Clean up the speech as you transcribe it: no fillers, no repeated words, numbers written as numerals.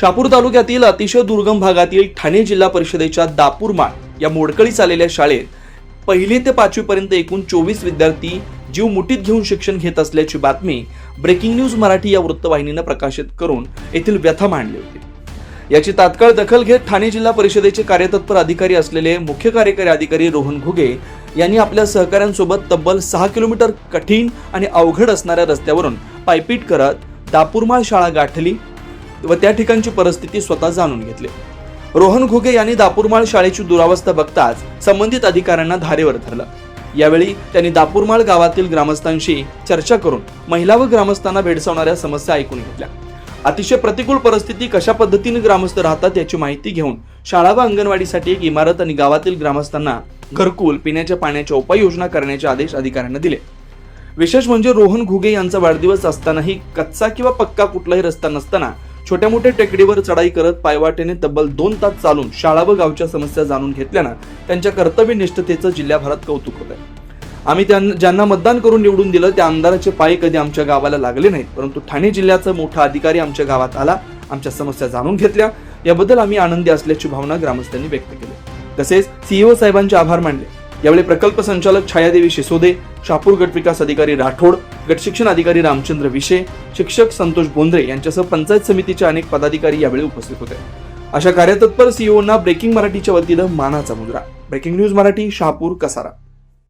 शहापूर तालुक्यातील अतिशय दुर्गम भागातील ठाणे जिल्हा परिषदेच्या दापूरमाळ या मोडकळीस आलेल्या शाळेत 1ली ते 5वी पर्यंत एकूण 24 विद्यार्थी जीव मुठीत घेऊन शिक्षण घेत असल्याची बातमी ब्रेकिंग न्यूज मराठी या वृत्तवाहिनीने प्रकाशित करून येथील व्यथा मांडली होती। याची तात्काळ दखल घेत ठाणे जिल्हा परिषदेचे कार्यतत्पर अधिकारी असलेले मुख्य कार्यकारी अधिकारी रोहन घुगे यांनी आपल्या सहकाऱ्यांसोबत तब्बल 6 किलोमीटर कठीण आणि अवघड असणाऱ्या रस्त्यावरून पायपीट करत दापूरमाळ शाळा गाठली व त्या ठिकाणची परिस्थिती स्वतः जाणून घेतली। रोहन घुगे यांनी दापूरमाळ शाळेची दुरावस्था बघताच संबंधित अधिकाऱ्यांना धारेवर धरलं। यावेळी त्यांनी दापूरमाळ गावातील ग्रामस्थांशी चर्चा करून महिला व ग्रामस्थांना भेडसावणाऱ्या समस्या ऐकून घेतल्या। अतिशय प्रतिकूल परिस्थिती कशा पद्धतीने ग्रामस्थ राहतात याची माहिती घेऊन शाळा व अंगणवाडीसाठी एक इमारत आणि गावातील ग्रामस्थांना घरकुल, पिण्याच्या पाण्याच्या उपाययोजना करण्याचे आदेश अधिकाऱ्यांना दिले। विशेष म्हणजे रोहन घुगे यांचा वाढदिवस असतानाही कच्चा किंवा पक्का कुठलाही रस्ता नसताना छोट्या मोठ्या टेकडीवर चढाई करत पायवाटेने तब्बल 2 तास चालून शाळा व गावच्या समस्या जाणून घेतल्यानं त्यांच्या कर्तव्यनिष्ठतेचं जिल्ह्याभरात कौतुक होत आहे। आम्ही ज्यांना मतदान करून निवडून दिलं त्या आमदाराचे पाय कधी आमच्या गावाला लागले नाहीत, परंतु ठाणे जिल्ह्याचा मोठा अधिकारी आमच्या गावात आला, आमच्या समस्या जाणून घेतल्या, याबद्दल आम्ही आनंदी असल्याची भावना ग्रामस्थांनी व्यक्त केली। तसेच सीईओ साहेबांचे आभार मानले। यावेळी प्रकल्प संचालक छायादेवी शिसोदे, शहापूर गट विकास अधिकारी राठोड, गट शिक्षण अधिकारी रामचंद्र विशे, शिक्षक संतोष बोंद्रे यांच्यासह पंचायत समितीचे अनेक पदाधिकारी यावेळी उपस्थित होते। अशा कार्यतत्पर सीईओंना ब्रेकिंग मराठीच्या वतीनं मानाचा मुजरा। Breaking news Marathi, Shahapur, Kasara.